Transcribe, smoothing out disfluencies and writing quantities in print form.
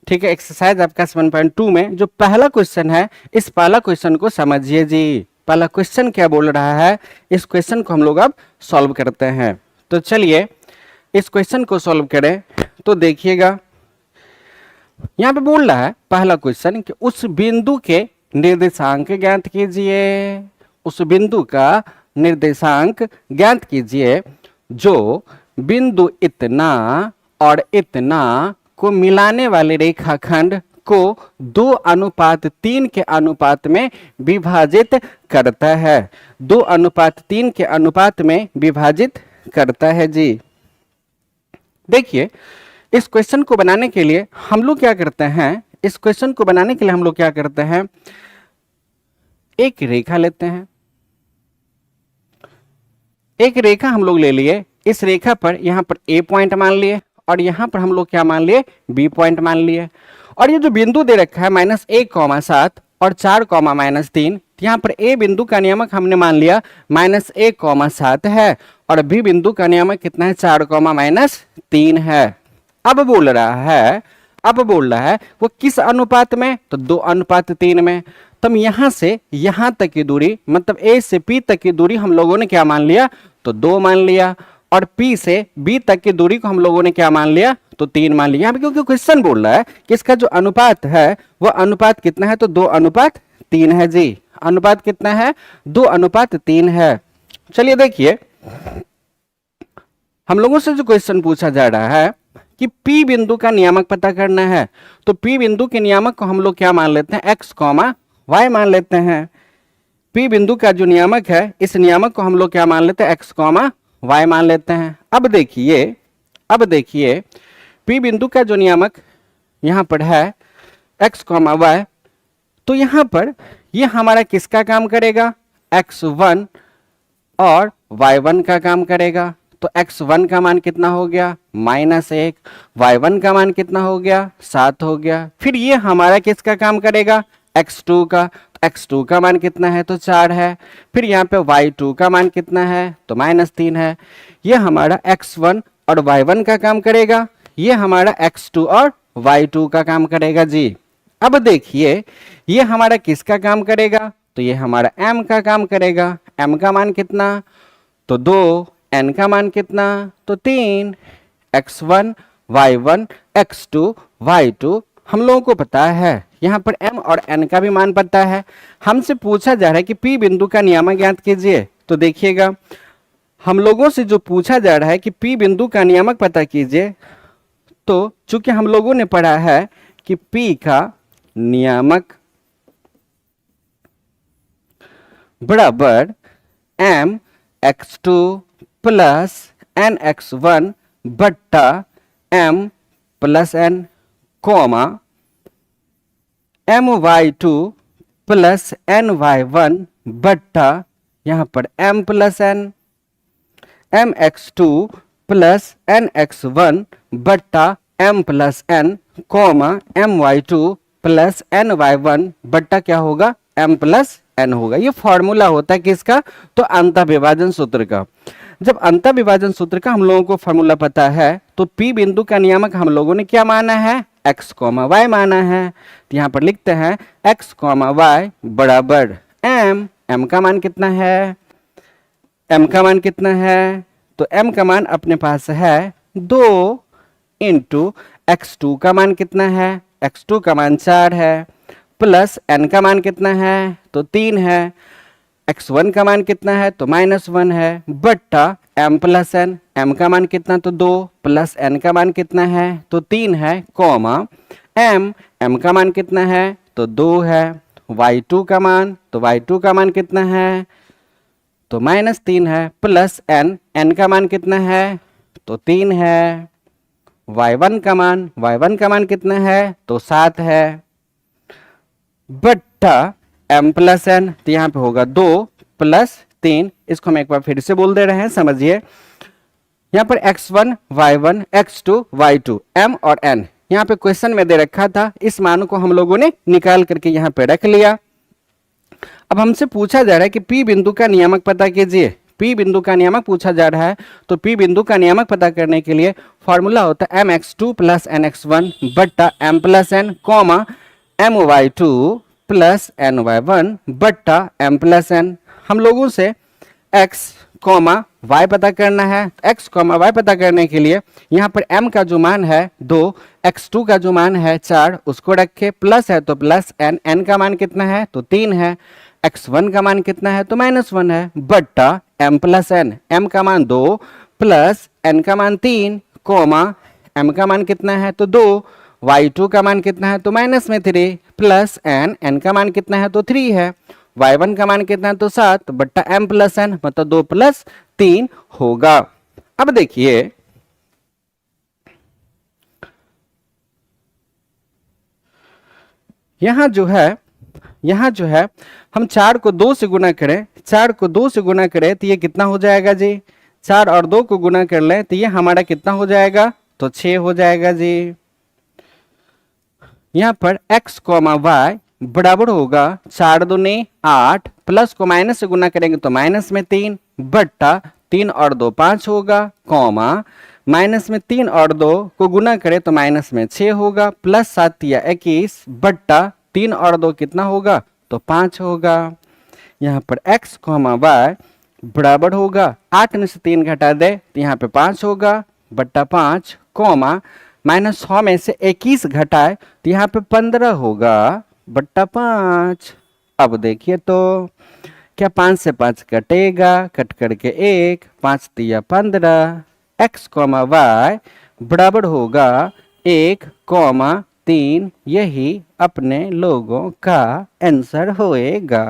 ठीक है, एक्सरसाइज आपका 7.2 में जो पहला क्वेश्चन है, इस पहला क्वेश्चन को समझिए जी। पहला क्वेश्चन क्या बोल रहा है, इस क्वेश्चन को हम लोग अब सॉल्व करते हैं। तो चलिए इस क्वेश्चन को सॉल्व करें। तो देखिएगा यहाँ पे बोल रहा है पहला क्वेश्चन कि उस बिंदु के निर्देशांक ज्ञात कीजिए, उस बिंदु का निर्देशांक ज्ञात कीजिए जो बिंदु इतना और इतना को मिलाने वाले रेखाखंड को 2:3 के अनुपात में विभाजित करता है, 2:3 के अनुपात में विभाजित करता है जी। देखिए इस क्वेश्चन को बनाने के लिए हम लोग क्या करते हैं, इस क्वेश्चन को बनाने के लिए हम लोग क्या करते हैं, एक रेखा लेते हैं, एक रेखा हम लोग ले लिए, इस रेखा पर यहां पर ए पॉइंट मान लिए और यहां पर हम लोग क्या मान लिए, बी पॉइंट मान लिए। और ये जो बिंदु दे रखा है -1,7 और 4,-3, यहाँ पर ए बिंदु का नियामक हमने मान लिया -1,7 है और बी बिंदु का नियामक कितना है, 4,-3 है। अब बोल रहा है वो किस अनुपात में, तो 2:3 में। तब यहां से यहां तक की दूरी मतलब ए से पी तक की दूरी हम लोगों ने क्या मान लिया, तो 2 मान लिया। और P से B तक की दूरी को हम लोगों ने क्या मान लिया, तो 3 मान लिया। क्योंकि क्वेश्चन बोल रहा है कि इसका जो अनुपात है वो अनुपात कितना है, तो 2:3 है जी। अनुपात कितना है, 2:3 है। चलिए देखिए हम लोगों से जो क्वेश्चन पूछा जा रहा है कि P बिंदु का नियामक पता करना है, तो P बिंदु के नियामक को हम लोग क्या मान लेते हैं, x, y मान लेते हैं। P बिंदु का जो नियामक है, इस नियामक को हम लोग क्या मान लेते हैं, x, y मान लेते हैं। अब देखिए P बिंदु का जो नियामक यहां पर है x, y, तो यहां पर ये हमारा किसका काम करेगा, x1 और y1 का काम करेगा। तो x1 का मान कितना हो गया, -1, y1 का मान कितना हो गया, 7 हो गया। फिर ये हमारा किसका काम करेगा, x2 का, x2 का मान कितना है, तो 4 है। फिर यहाँ पे y2 का मान कितना है, तो -3 है। ये हमारा x1 और y1 का काम करेगा, ये हमारा x2 और y2 का काम करेगा जी। अब देखिए ये हमारा किसका काम करेगा, तो ये हमारा m का काम करेगा। m का मान कितना, तो 2, n का मान कितना, तो 3, x1 y1 x2 y2 हम लोगों को पता है। यहाँ पर m और n का भी मान पता है। हमसे पूछा जा रहा है कि P बिंदु का नियामक ज्ञात कीजिए। तो देखिएगा हम लोगों से जो पूछा जा रहा है कि P बिंदु का नियामक पता कीजिए, तो चूंकि हम लोगों ने पढ़ा है कि P का नियामक बराबर m x2 plus n x1 बट्टा m plus n, comma my2 plus ny1 बट्टा यहाँ पर m plus n, mx2 plus nx1 बट्टा m plus n, comma my2 plus ny1 बट्टा क्या होगा, m प्लस n होगा। ये फॉर्मूला होता है किसका, तो अंतःविभाजन सूत्र का। जब अंतःविभाजन सूत्र का हम लोगों को फॉर्मूला पता है, तो P बिंदु का नियामक हम लोगों ने क्या माना है, x, y माना है। तो यहाँ पर लिखते हैं x, y बराबर m का मान कितना है, m का मान कितना है, तो m का मान अपने पास है 2 इंटू x2 का मान कितना है, x2 का मान 4 है, प्लस n का मान कितना है, तो 3 है, x1 का मान कितना है, तो -1 है, बट्टा m प्लस n, m का मान कितना, तो 2, प्लस n का मान कितना है, तो 3 है, कोमा m का मान कितना है, तो 2 है, y2 का मान, तो y2 का मान कितना है, तो -3 है, प्लस n का मान कितना है, तो 3 है, y1 का मान कितना है, तो 7 है, बट्टा m प्लस n, तो यहाँ पे होगा 2 प्लस 3। इसको हम एक बार फिर से बोल दे रहे हैं, समझिए। यहाँ पर x1 y1 x2 y2 m और n यहाँ पे क्वेश्चन में दे रखा था, इस मान को हम लोगों ने निकाल करके यहाँ पे रख लिया। अब हमसे पूछा जा रहा है कि P बिंदु का नियामक पता कीजिए। P बिंदु का नियामक पूछा जा रहा है, तो P बिंदु का नियामक पता करने के लिए फॉर्मूला होता है mx2 प्लस nx1 बट्टा m plus n comma my2 plus ny1 बट्टा m प्लस n। हम लोगों से x कॉमा y पता करना है। x कॉमा y पता करने के लिए यहाँ पर m का जो मान है 2, x2 का जो मान है 4, उसको रखे, प्लस है तो प्लस n, n का मान कितना है तो 3 है, x1 का मान कितना है तो -1 है, बट्टा m प्लस n, m का मान 2 प्लस n का मान 3 कॉमा m का मान कितना है तो 2, y2 का मान कितना है तो -3 प्लस n का मान कितना है तो 3 है, y1 का मान कितना है तो 7 बट्टा m प्लस n, मतलब 2 प्लस 3 होगा। अब देखिए यहां जो है हम 4 को 2 से गुना करें, 4 को 2 से गुना करें तो ये कितना हो जाएगा जी, 4 और 2 को गुना कर लें तो ये हमारा कितना हो जाएगा तो 6 हो जाएगा जी। यहाँ पर x कॉमा y बराबर होगा 4 दूनी 8 प्लस को माइनस से गुना करेंगे तो माइनस में 3 बट्टा 3 और 2 5 होगा कॉमा माइनस में 3 और 2 को गुना करें तो माइनस में 6 होगा प्लस 7 या 21 बट्टा 3 और 2 कितना होगा तो 5 होगा। यहाँ पर x कॉमा y बराबर होगा 8 में से 3 घटा दे तो यहाँ पे 5 होगा बट्टा 5 कॉमा -100 में से 21 घटाए तो यहाँ पे 15 होगा बट्टा 5। अब देखिए तो क्या 5 से 5 कटेगा, कट करके 1, 5 तिया 15, x कॉमा y बराबर होगा 1,3। यही अपने लोगों का आंसर होएगा।